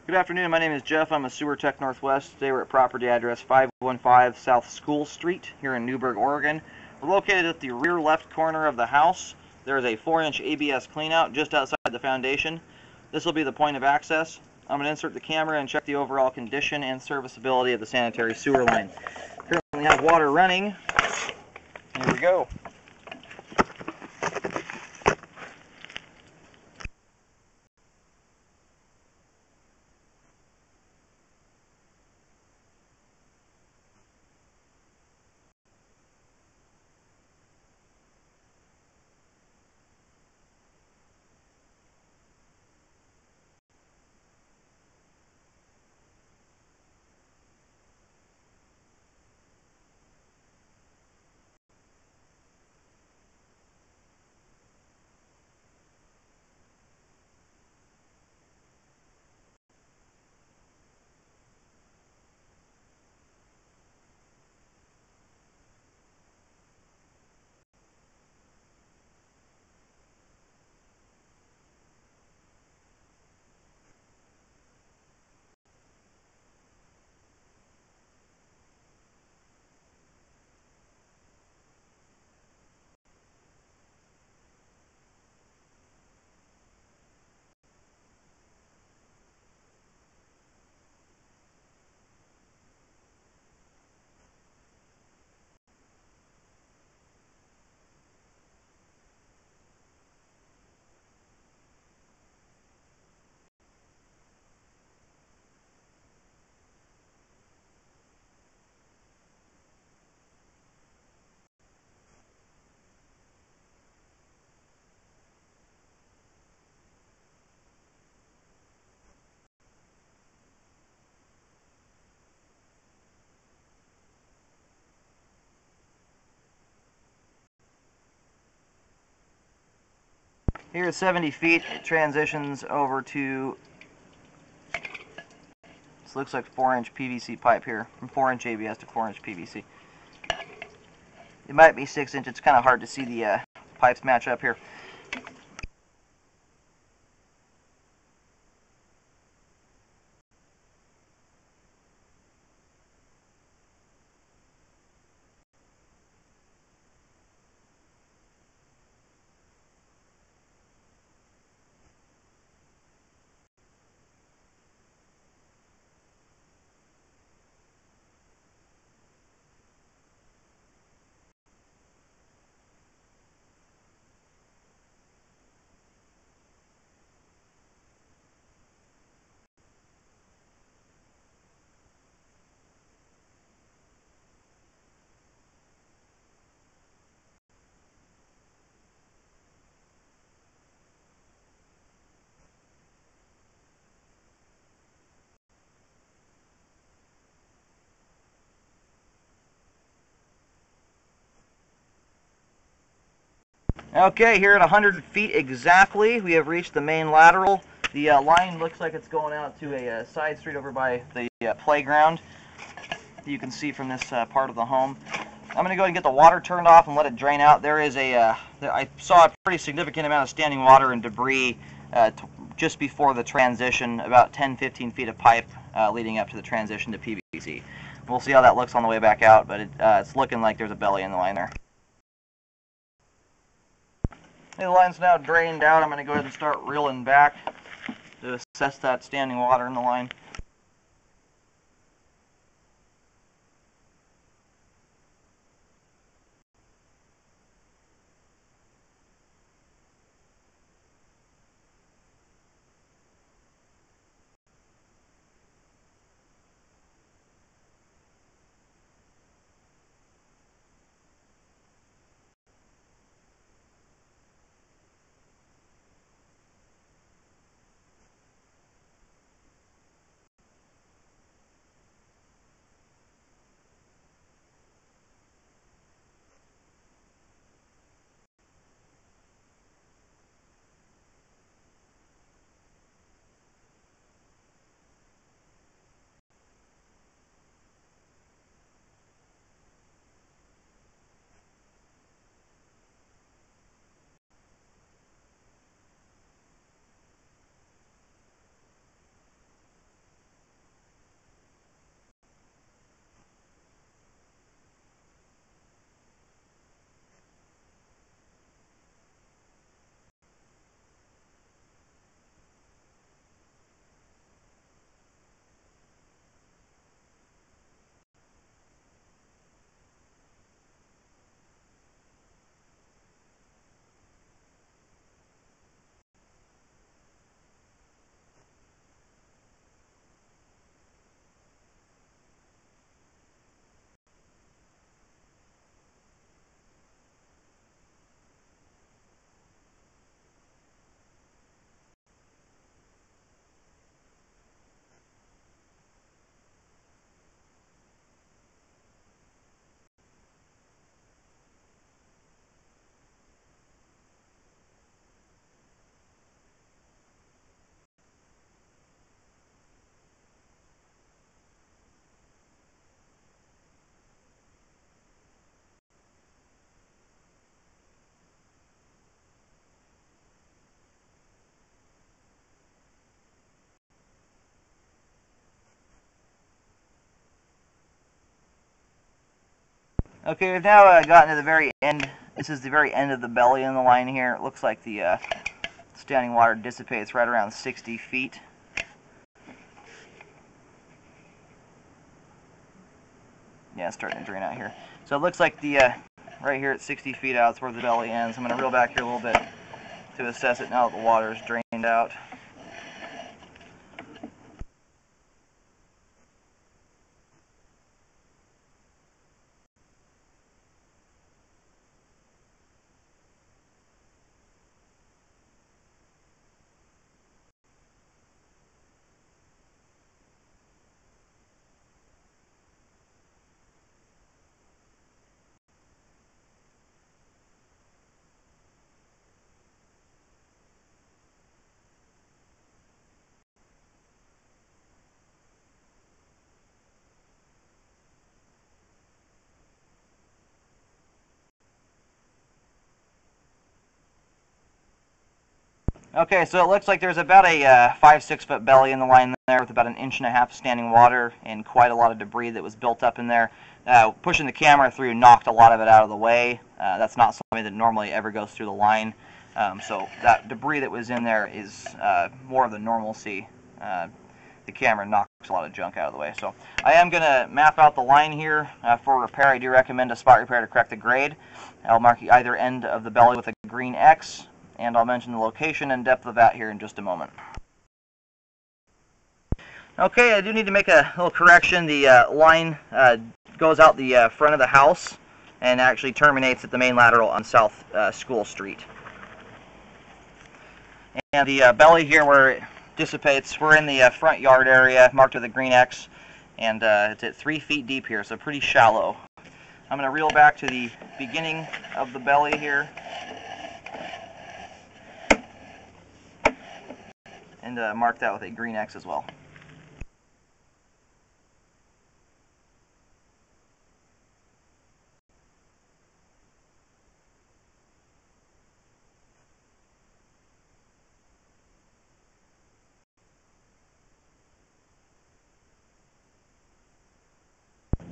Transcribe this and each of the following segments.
Good afternoon, my name is Jeff. I'm a sewer tech Northwest. Today we're at property address 515 South School Street here in Newberg, Oregon. We're located at the rear left corner of the house. There is a 4-inch ABS cleanout just outside the foundation. This will be the point of access. I'm going to insert the camera and check the overall condition and serviceability of the sanitary sewer line. Currently have water running. Here we go. Here at 70 feet, it transitions over to, this looks like 4-inch PVC pipe here, from 4-inch ABS to 4-inch PVC. It might be 6-inch, it's kind of hard to see the pipes match up here. Okay, here at 100 feet exactly, we have reached the main lateral. The line looks like it's going out to a side street over by the playground. You can see from this part of the home. I'm going to go ahead and get the water turned off and let it drain out. There is I saw a pretty significant amount of standing water and debris just before the transition, about 10-15 feet of pipe leading up to the transition to PVC. We'll see how that looks on the way back out, but it's looking like there's a belly in the line there. The line's now drained out. I'm going to go ahead and start reeling back to assess that standing water in the line. Okay, we've now gotten to the very end. This is the very end of the belly in the line here. It looks like the standing water dissipates right around 60 feet. Yeah, it's starting to drain out here. So it looks like the right here at 60 feet out is where the belly ends. I'm going to reel back here a little bit to assess it now that the water is drained out. Okay, so it looks like there's about a 5-6 foot belly in the line there with about 1.5 inches standing water and quite a lot of debris that was built up in there. Pushing the camera through knocked a lot of it out of the way. That's not something that normally ever goes through the line. So that debris that was in there is more of the normalcy. The camera knocks a lot of junk out of the way. So I am going to map out the line here for repair. I do recommend a spot repair to correct the grade. I'll mark either end of the belly with a green X, and I'll mention the location and depth of that here in just a moment. Okay, I do need to make a little correction. The line goes out the front of the house and actually terminates at the main lateral on South School Street. And the belly here where it dissipates, we're in the front yard area marked with a green X, and it's at 3 feet deep here, so pretty shallow. I'm going to reel back to the beginning of the belly here and mark that with a green X as well.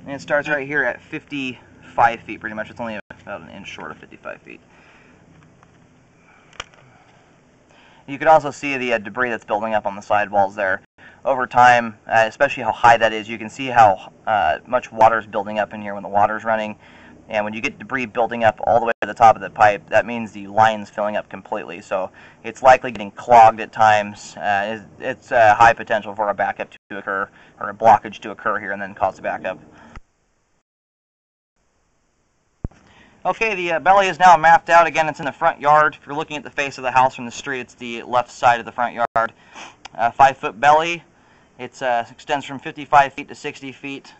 And it starts right here at 55 feet pretty much. It's only about 1 inch short of 55 feet. You can also see the debris that's building up on the sidewalls there. Over time, especially how high that is, you can see how much water is building up in here when the water's running. And when you get debris building up all the way to the top of the pipe, that means the line's filling up completely. So it's likely getting clogged at times. It's high potential for a backup to occur, or a blockage to occur here and then cause a backup. Okay, the belly is now mapped out. Again, it's in the front yard. If you're looking at the face of the house from the street, it's the left side of the front yard. 5-foot belly. It extends from 55 feet to 60 feet.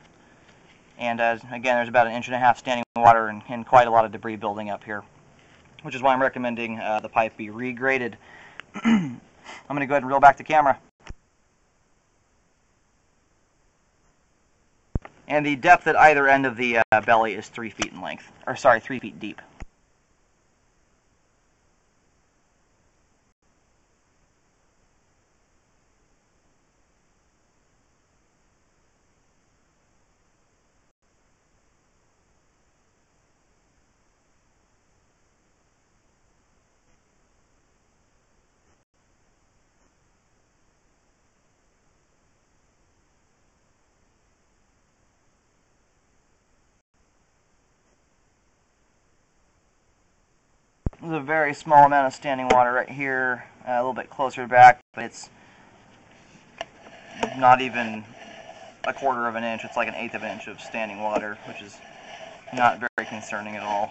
And again, there's about 1.5 inches standing water and quite a lot of debris building up here, which is why I'm recommending the pipe be regraded. I'm going to go ahead and reel back the camera. And the depth at either end of the belly is 3 feet in length, or sorry, 3 feet deep. There's a very small amount of standing water right here, a little bit closer back, but it's not even 1/4 of an inch. It's like 1/8 of an inch of standing water, which is not very concerning at all.